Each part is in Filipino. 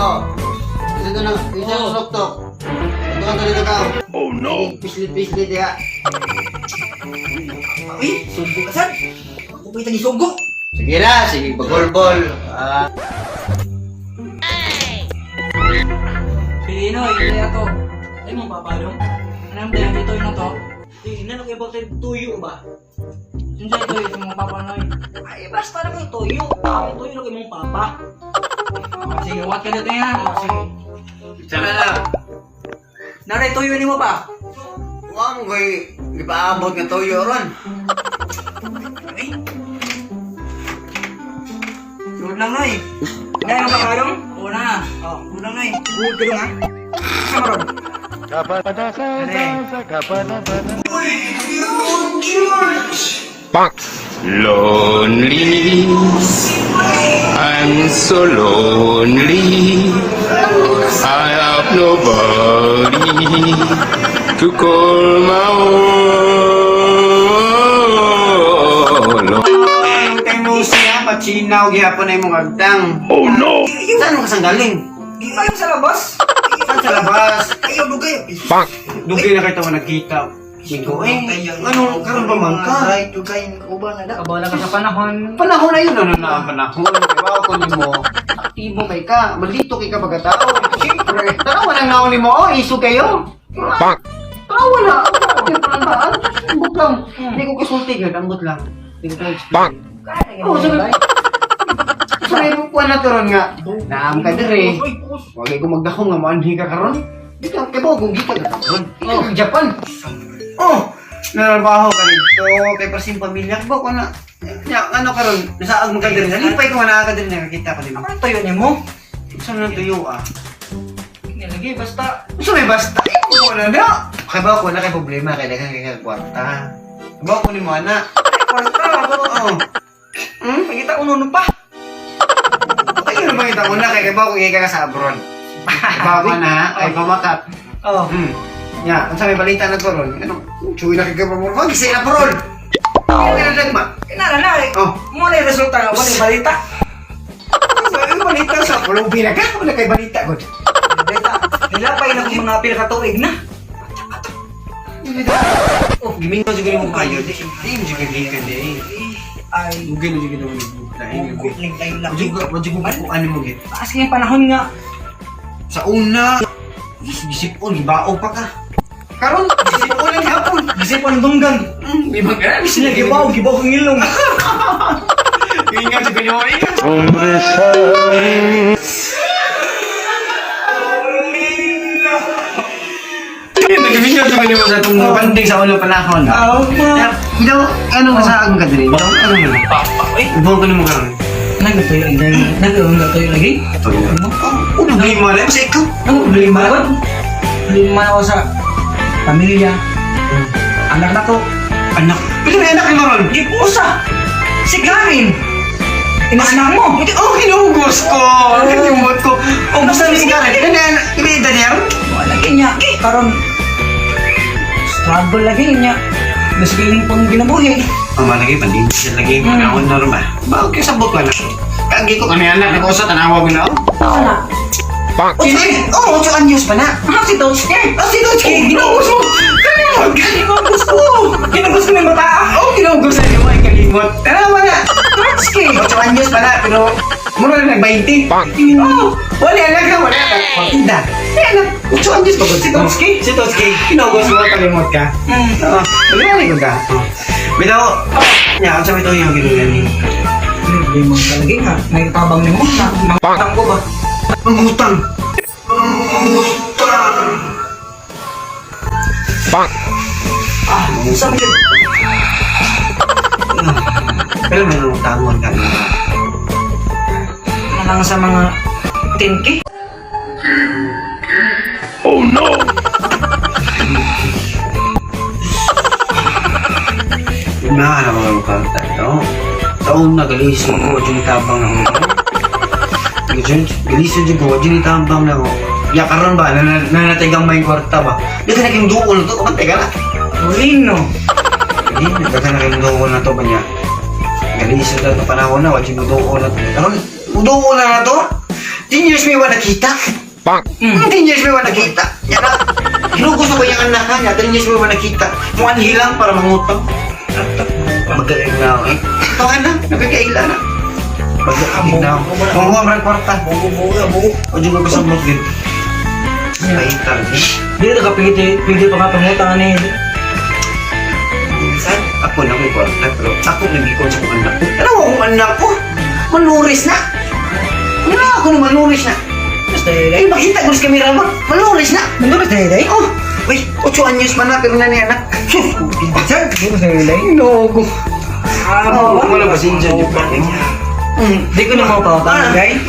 oh. Dito na sulok-tok. Dito ka. Oh no! Pislit-pislit ya. Uy, sunggo ka saan? Ako ba'y tagi sunggo? Sige na, sige, bagol-bol. Pino, hindi ako. Ay mong papalong. Anong ba yan? Ito yun na to? Tingnan na kayo ba tayo tuyo ba? Hindi ito yung mga papanoy. Ay, basta na kayo tuyo. Ay, tuyo na kayo mong papa. Sige, what ka dito yan? Sige. Sana na. Naray, tuyo ni mo ba? Huwag mo kayo ipaabot ng toyo ron. Ay. Sunod lang, Noy. Hindi mo papalong? Una. Oh, una, Noy. Huwag ka lang, ha? Sama ron. Lonely, I'm so lonely. I have nobody to call my own. Ang tayo siya, pachinaw, gihapon na yung mga agtang. Oh no! Saan mo kasang galing? Di ba yung sa labas? Saan sa labas? Ayaw, lugay. Dugay na kayo tawa nagkita. Sigo, ano, karon pa man ka? Ay, lugay. Uban na da. Kabala ka sa panahon. Panahon na yun, ano na ang panahon? Diba ako ni mo, aktibo kay ka, malito kay ka pagkatao. Siyempre, tarawa na nga ni mo, oh, iso kayo. Tarawa na, okay, parang ambot lang. Hindi ko kasulti ka, ambot lang. Hindi ko ka-explain. Oo, sabi mo po na turon nga, naam ka dire. Huwag ko magdakong nga, maanhi ka karon. Dito, kaya ba kung gita ka karon? Ikaw kay Japan. Oh, narabaho ka dito, kay pasim pamilya ko ba na. Ano karon, nasaag mo ka dire. Nalipay ko nga nakaka dire, nakakita ko din. Ano tayo niya mo? Saan na tuyo ah? Nilagay, basta. Gusto may basta? Ikaw na na. Kaya ba ako na kay problema, kaya dagang kay kwarta. Kaya ba ako ni mo na? Kwarta, Oo. Pagkita ko nuno pa. Ay, ano ba kita ko na? Kaya ba ako ka sa abroad? Kaya ba na? Ay, pamakat. Oh. Ya, ang sabi balita na ko ron. Ano? Chuwi na kaya mo. Wag isa na abroad. Kaya na nagma. Kinala na eh. Oh. Muna yung resulta nga ba ni balita? Ano balita sa pulong pila ka? Wala kay balita ko. Balita. Nilapay na kung mga pila katuig na. Oh, gimingo siguro mo kayo. Di mo siguro gikan di. Ay, Ugin mo siguro mo. kukuling tayo lang. Wajig mo kung ano mo git. Taas nga yung panahon nga. Sa una, gisipon, gibao pa ka. Karon, gisipon lang hapon. Kasi po ng dunggan. May mga Sila gibaw kong ilong. Ingat sa kanyo, ingat. Nag-ingat sa kanyo sa itong panding sa ulo panahon. Daw, ano masaag ka din? Daw, ano mo? Ibang ko mo karon. Nagatuyo lagi? Ano? Ano ba yung mga lang? Sa ikaw? Ano problema ko? Problema ako sa pamilya. Anak na to. Anak. Pili na anak ni Maron. Ipusa! Si Karin! Inasanak mo! Oh, hinugos ko! Kinimot ko. Oh, basta ni Karen. Kinida niya? Wala niya. Karon struggle lagi niya. Mas giling pong ginabuhi. Oh, malagi pa din. Lagi mo na ako normal. Bakit kayo sabot ka na? Kagi ko kami anak. Nag-usat, tanawa mo na ako. Sana. Sini? Oo, 8 anyos pa na. Si Dodge. Si Dodge, ginugos mo! Kalimot! Ginugos ko! Ginugos ko na yung mata! Oo, ginugos na yung mga kalimot. Tanawa na! Trotsky! 8 anyos pa na, pero mura na nag-20. Oo, wala anak ka, wala ka. Pagtinda. May anak, 8 anyos pa ba? Si Dodge? Si Dodge, ginugos mo, kalimot ka. Oo, naglalagay ko ka. Bitaw, ang sabi ito yung ginulan niyo. Hindi mo talaga nga. May tabang ni mo. Nangutang ko ba? Mangutang! Sabi ko. Pero may nangutangon ka na. Ano lang sa mga 10K? Oh no! Na, alam mo ang kanta ito. Taon na galis mo ko, dyan itabang na ako. Galis mo dyan ko, dyan itabang na ako. Ya karon ba, nanatigang may kwarta ba? Di ka naging duol na to, kapantay ka na. Molino. Hindi, nagka naging duol na to ba niya? Galis mo dyan panahon na, dyan duol na to. Karon, duol na to? 10 years may wala nakita. 10 years may wala nakita. Yan na. Ginugusto ko yung anak ha. 10 years may wala nakita. Mukhang hilang para mangutang. Magaling na ako eh. Ito ka na. Nagkakaila na. Magaling na ako. Kung mo ang kwarta. Buo. O dyan ko sa blog din. Paintal eh. Hindi na pwede pa ka pangutangan eh. Minsan, ako na may kwarta. Pero ako nag-ikon sa kong anak ko. Alam mo kung anak ko? Maluris na. Wala ako na maluris na. Basta Eh, makita ko sa kamera mo. Maluris na. Nandun na Day? Oh, wait, 8 anyos pa na, pero na niya anak. Sus, Saan? Nandun na Day? Inogo. Wala ba sinja niyo pa niya? Di ko na mapapatangan, Day.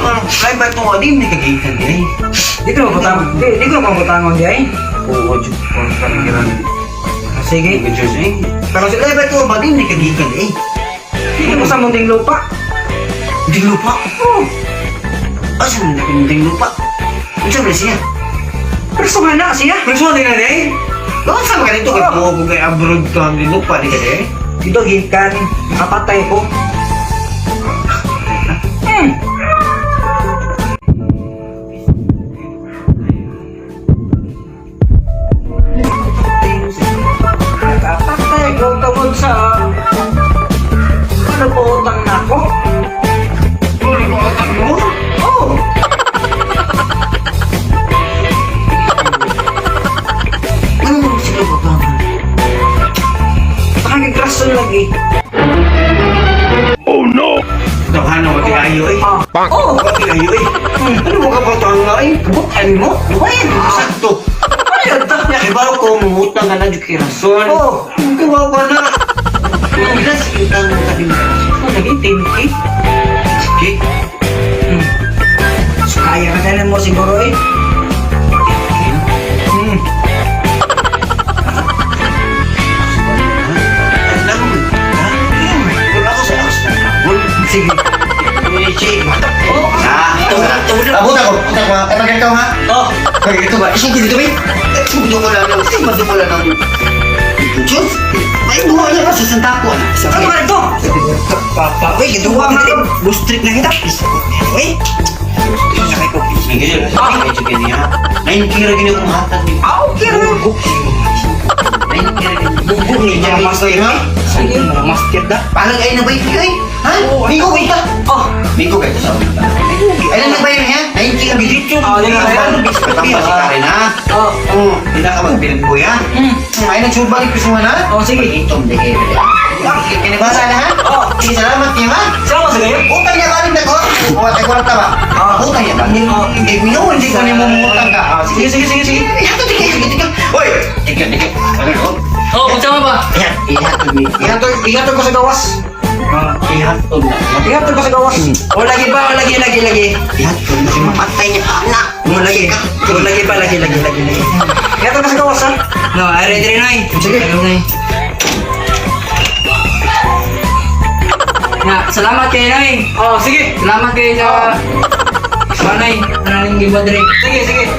Kaya ba ito nga, di hindi kagitan niya eh. Di ko na mapapatangan, Day. Oo, Diyos, parang gano'n. Sige. Diyos eh. Pero sila ba ito ba, di hindi kagitan eh. Hindi mo sa munting lupa. Hindi lupa? Oo. Saan na pinunting lupa? Ano sabi na siya? Pero nga na siya. Pero saan na eh? Bakit saan ka nito? Kaya po ako kay abroad ka ang lupa, di ka eh? Dito gikan. Nakapatay ko. Nakapatay ko tungod sa... Ano po utang na ako? Ano? Oo. Ano mo sila ba ba? Nakagigkrason lagi. Oh no! Ano mo ayo eh? Oo. Ayo eh. Ano mo ka ba ito ang ay? Bukan mo? Ay, sakto. Ano yun? Nakibaw ko, mumutang ka na di kirason. Oo. Kawawa na. Ilas kita ng tabi mo. Naging 10K. Okay. Kaya ka na mo siguro eh. Alam mo, ha? Wala ko sa akas na tabon. Sige. Abot ako. Katagal ka ha? Oh. Kaya ito ba? Isang dito ba? Sundo ko lang. Sundo ko lang ng... Diyos! May buha niya ba sa santako? Ano ba ito? Papa, wait, ito ba? Bus trip na kita. Wait! Sakay ko. Sige, medyo ganyan. Nain kira ganyan kung hatag niyo. Okay rin. Nain kira ganyan. Bubuk niya dyan master ha? Sige. Master da. Parang ay nabay kayo eh. Ha? Miko, wait ka. Oh. Miko kayo sa ulit. Alam na ba yun ha? Nain kira ganyan. Ah, di na ba? Bisipatiyo si Karen ha? Oh. Hindi na ka magbilang ko ya. Ay, nagsubalik ko sa na. Oh, sige. Itom, di kayo. Kinabasa na ha? Oh. Sige, salamat niya ha? Sama sa gayon? Utang niya galing na ko. Kwarta ba? Utang niya galing. Hindi ko niya mamutang ka. Sige. Ihato, di kayo. Uy! Dikit. Oh, magsama ba? Ihato ko sa gawas. Ihato na. Ihatol ko sa gawas. O, lagi pa. Lagi. Ihato na. Mapatay niya pa anak. Lagi pa. Ihatol ko sa gawas, ha? No, ay ready rin, Noy. Sige. Na, salamat kayo, Noy. Oh, sige. Salamat kayo sa... Noy, nanaling gibad rin. Sige.